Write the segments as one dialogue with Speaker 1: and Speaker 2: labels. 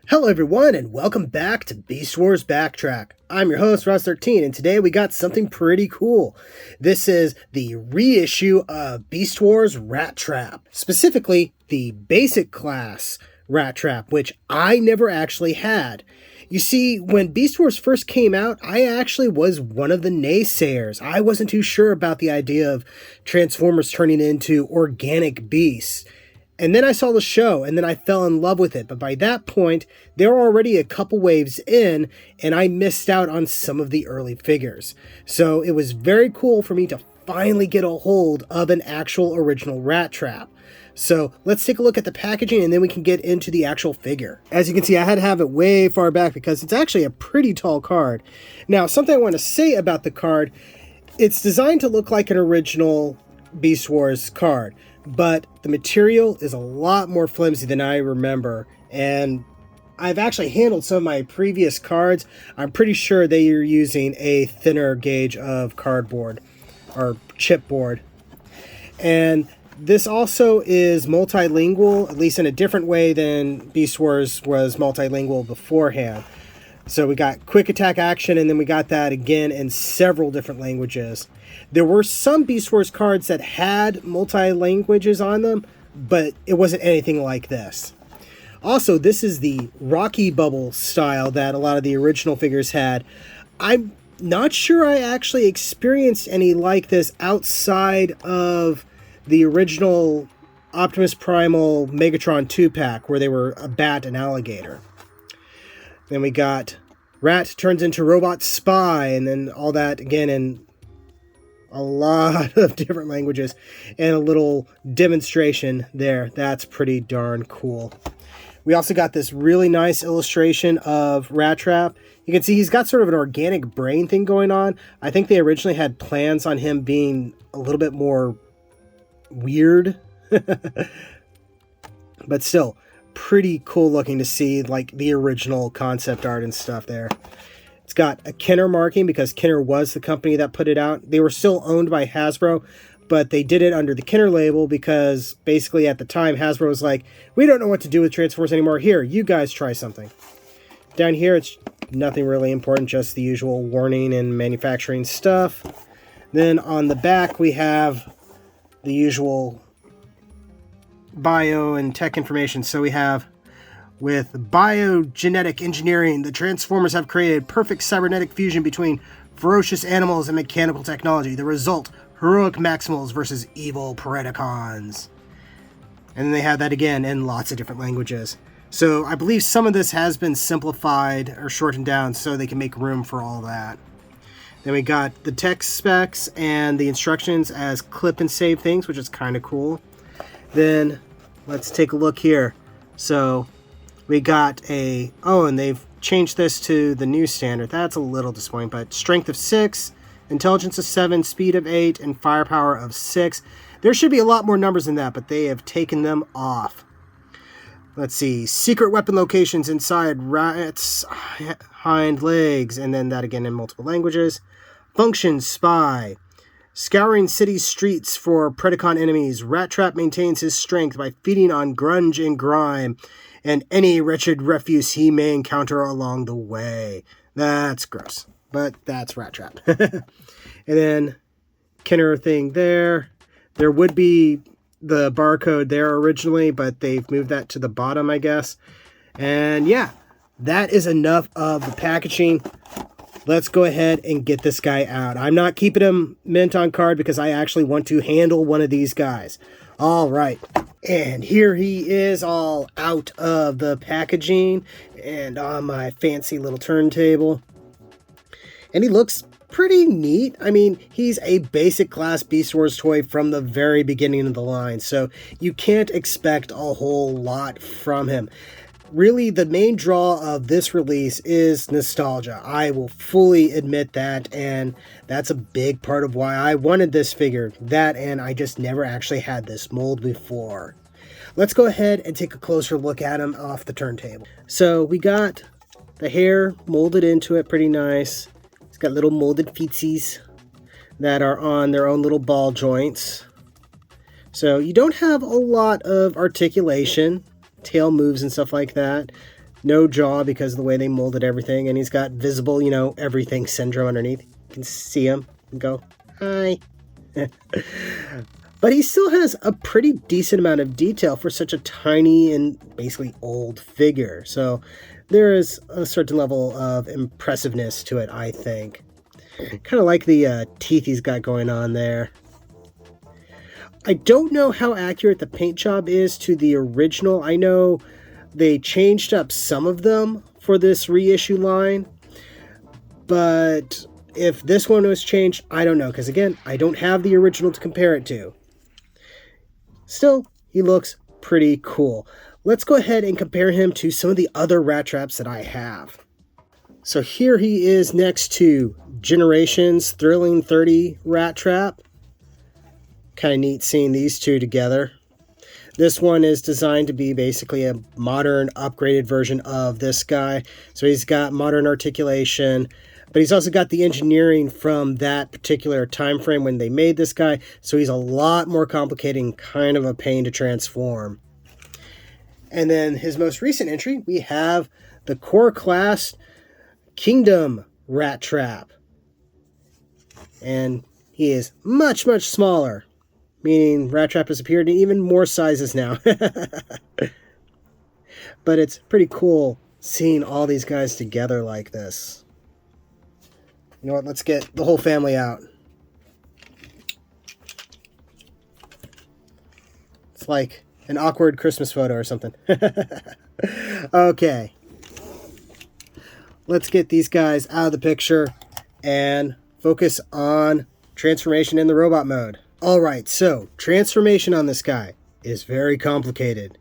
Speaker 1: Hello everyone and welcome back to Beast Wars Backtrack. I'm your host Russ13 and today we got something pretty cool. This is the reissue of Beast Wars Rattrap. Specifically the basic class Rattrap, which I never actually had. You see, when Beast Wars first came out, I actually was one of the naysayers. I wasn't too sure about the idea of Transformers turning into organic beasts. And then I saw the show, and then I fell in love with it. But by that point, they were already a couple waves in, and I missed out on some of the early figures. So it was very cool for me to finally get a hold of an actual original Rattrap. So let's take a look at the packaging, and then we can get into the actual figure. As you can see, I had to have it way far back because it's actually a pretty tall card. Now, something I want to say about the card, it's designed to look like an original Beast Wars card. But the material is a lot more flimsy than I remember, and I've actually handled some of my previous cards. I'm pretty sure they are using a thinner gauge of cardboard or chipboard. And this also is multilingual, at least in a different way than Beast Wars was multilingual beforehand. So we got quick attack action, and then we got that again in several different languages. There were some Beast Wars cards that had multi-languages on them, but it wasn't anything like this. Also, this is the Rocky Bubble style that a lot of the original figures had. I'm not sure I actually experienced any like this outside of the original Optimus Primal Megatron 2-pack, where they were a bat and alligator. Then we got Rat turns into Robot Spy, and then all that again in a lot of different languages, and a little demonstration there. That's pretty darn cool. We also got this really nice illustration of Rattrap. You can see he's got sort of an organic brain thing going on. I think they originally had plans on him being a little bit more weird. But still, pretty cool looking to see like the original concept art and stuff there. It's got a Kenner marking because Kenner was the company that put it out. They were still owned by Hasbro, but they did it under the Kenner label because basically at the time Hasbro was like, we don't know what to do with Transformers anymore. Here, you guys try something. Down here, it's nothing really important, just the usual warning and manufacturing stuff. Then on the back, we have the usual bio and tech information. So we have, with biogenetic engineering, the Transformers have created perfect cybernetic fusion between ferocious animals and mechanical technology. The result, heroic Maximals versus evil Predacons. And then they have that again in lots of different languages. So I believe some of this has been simplified or shortened down so they can make room for all that. Then we got the tech specs and the instructions as clip and save things, which is kind of cool. Then let's take a look here. So we got and they've changed this to the new standard. That's a little disappointing, but strength of 6, intelligence of 7, speed of 8, and firepower of 6. There should be a lot more numbers than that, but they have taken them off. Let's see, secret weapon locations inside Rat's hind legs, and then that again in multiple languages. Function, spy. Scouring city streets for Predacon enemies, Rattrap maintains his strength by feeding on grunge and grime and any wretched refuse he may encounter along the way. That's gross, but that's Rattrap. And then Kenner thing there. There would be the barcode there originally, but they've moved that to the bottom, I guess. And yeah, that is enough of the packaging. Let's go ahead and get this guy out. I'm not keeping him mint on card because I actually want to handle one of these guys. All right. And here he is all out of the packaging and on my fancy little turntable. And he looks pretty neat. I mean, he's a basic class Beast Wars toy from the very beginning of the line, so you can't expect a whole lot from him. Really, the main draw of this release is nostalgia. I will fully admit that, and that's a big part of why I wanted this figure. That, and I just never actually had this mold before. Let's go ahead and take a closer look at him off the turntable. So we got the hair molded into it pretty nice. It's got little molded feetsies that are on their own little ball joints. So you don't have a lot of articulation, tail moves and stuff like that. No jaw because of the way they molded everything, and he's got visible, everything syndrome underneath. You can see him and go, hi. But he still has a pretty decent amount of detail for such a tiny and basically old figure. So there is a certain level of impressiveness to it, I think. Kind of like the teeth he's got going on there. I don't know how accurate the paint job is to the original. I know they changed up some of them for this reissue line, but if this one was changed, I don't know, because again, I don't have the original to compare it to. Still, he looks pretty cool. Let's go ahead and compare him to some of the other Rattraps that I have. So here he is next to Generations Thrilling 30 Rattrap. Kind of neat seeing these two together. This one is designed to be basically a modern, upgraded version of this guy. So he's got modern articulation, but he's also got the engineering from that particular time frame when they made this guy. So he's a lot more complicated and kind of a pain to transform. And then his most recent entry, we have the Core Class Kingdom Rattrap. And he is much, much smaller, meaning Rattrap has appeared in even more sizes now. But it's pretty cool seeing all these guys together like this. You know what, let's get the whole family out. It's like an awkward Christmas photo or something. Okay. Let's get these guys out of the picture and focus on transformation in the robot mode. Alright, so transformation on this guy is very complicated.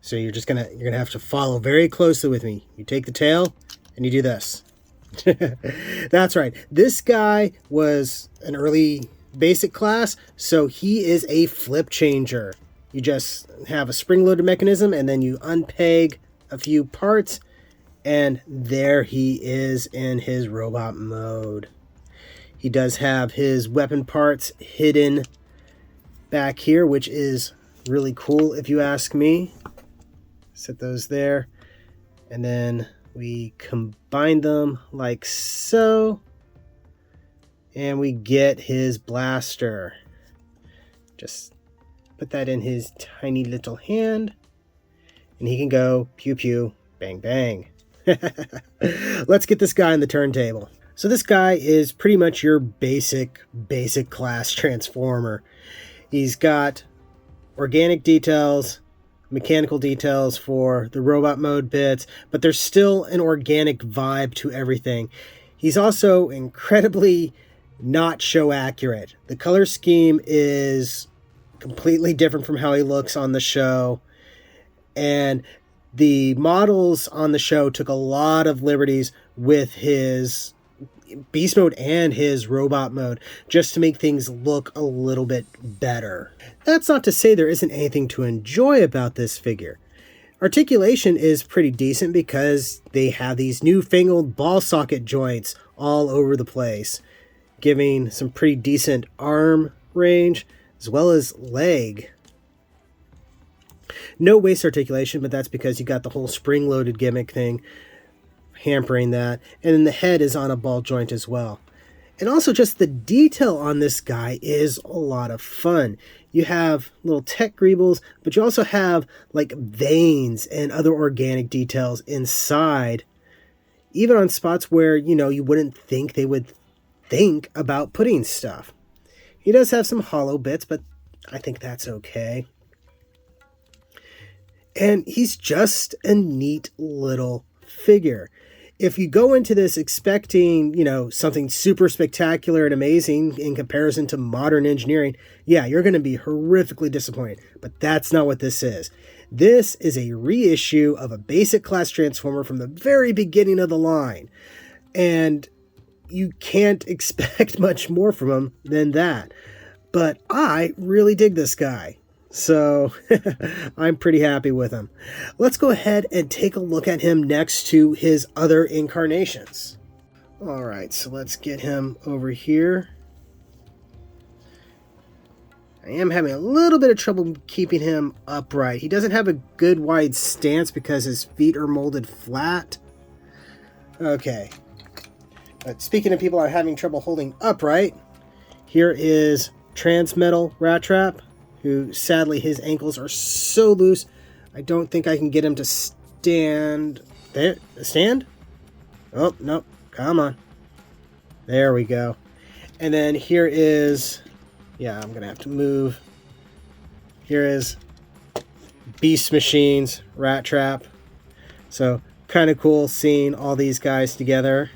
Speaker 1: So you're gonna have to follow very closely with me. You take the tail and you do this. That's right. This guy was an early basic class, so he is a flip changer. You just have a spring-loaded mechanism and then you unpeg a few parts, and there he is in his robot mode. He does have his weapon parts hidden back here, which is really cool if you ask me. Set those there, and then we combine them like so, and we get his blaster. Just put that in his tiny little hand, and he can go pew pew, bang bang. Let's get this guy on the turntable. So this guy is pretty much your basic class transformer. He's got organic details, mechanical details for the robot mode bits, but there's still an organic vibe to everything. He's also incredibly not show accurate. The color scheme is completely different from how he looks on the show, and the models on the show took a lot of liberties with his beast mode and his robot mode just to make things look a little bit better. That's not to say there isn't anything to enjoy about this figure. Articulation is pretty decent because they have these newfangled ball socket joints all over the place, giving some pretty decent arm range as well as leg. No waist articulation, but that's because you got the whole spring-loaded gimmick thing hampering that, and then the head is on a ball joint as well. And also just the detail on this guy is a lot of fun. You have little tech greebles, but you also have like veins and other organic details inside, even on spots where, you wouldn't think they would think about putting stuff. He does have some hollow bits, but I think that's okay. And he's just a neat little figure. If you go into this expecting, something super spectacular and amazing in comparison to modern engineering, yeah, you're going to be horrifically disappointed. But that's not what this is. This is a reissue of a basic class transformer from the very beginning of the line. And you can't expect much more from him than that. But I really dig this guy. So I'm pretty happy with him. Let's go ahead and take a look at him next to his other incarnations. All right, so let's get him over here. I am having a little bit of trouble keeping him upright. He doesn't have a good wide stance because his feet are molded flat. Okay. But speaking of people I'm having trouble holding upright, here is Transmetal Rattrap, who sadly his ankles are so loose, I don't think I can get him to stand. There, stand? Oh, no, come on. There we go. And then here is, yeah, I'm going to have to move. Here is Beast Machines Rattrap. So, kind of cool seeing all these guys together.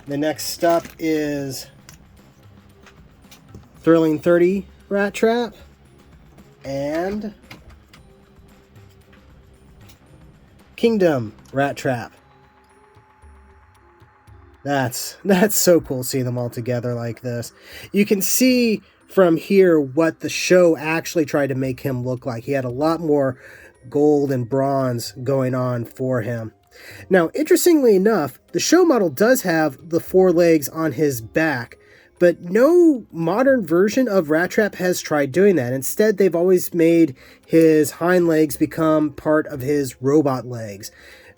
Speaker 1: The next up is Thrilling 30 Rattrap and Kingdom Rattrap. That's so cool seeing them all together like this. You can see from here what the show actually tried to make him look like. He had a lot more gold and bronze going on for him. Now, interestingly enough, the show model does have the 4 legs on his back, but no modern version of Rattrap has tried doing that. Instead, they've always made his hind legs become part of his robot legs,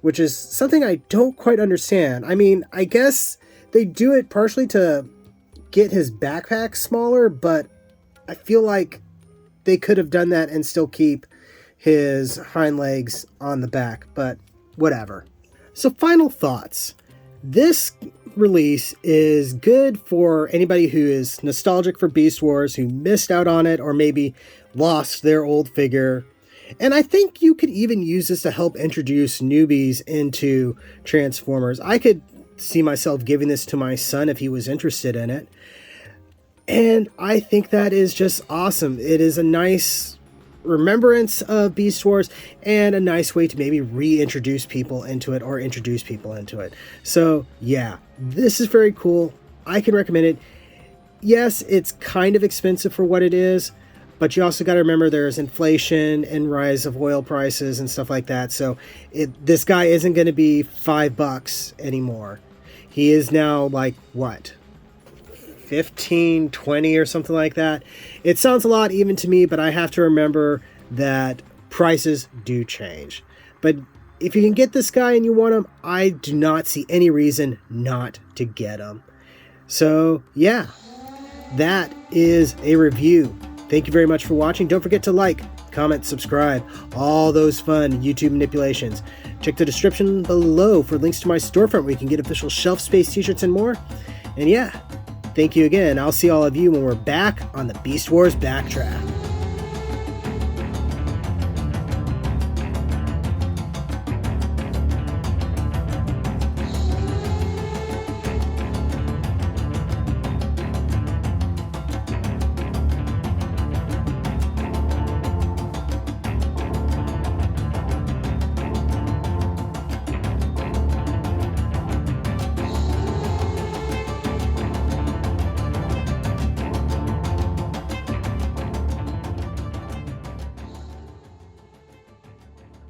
Speaker 1: which is something I don't quite understand. I mean, I guess they do it partially to get his backpack smaller, but I feel like they could have done that and still keep his hind legs on the back, but whatever. So final thoughts. This release is good for anybody who is nostalgic for Beast Wars, who missed out on it, or maybe lost their old figure. And I think you could even use this to help introduce newbies into Transformers. I could see myself giving this to my son if he was interested in it. And I think that is just awesome. It is a nice remembrance of Beast Wars and a nice way to maybe reintroduce people into it or introduce people into it. So yeah, this is very cool. I can recommend it. Yes, it's kind of expensive for what it is, but you also got to remember there's inflation and rise of oil prices and stuff like that. So this guy isn't going to be $5 anymore. He is now like what? 15, 20 or something like that. It sounds a lot even to me, but I have to remember that prices do change. But if you can get this guy and you want him, I do not see any reason not to get him. So yeah, that is a review. Thank you very much for watching. Don't forget to like, comment, subscribe, all those fun YouTube manipulations. Check the description below for links to my storefront where you can get official shelf space t-shirts and more. And yeah, thank you again. I'll see all of you when we're back on the Beast Wars Backtrack.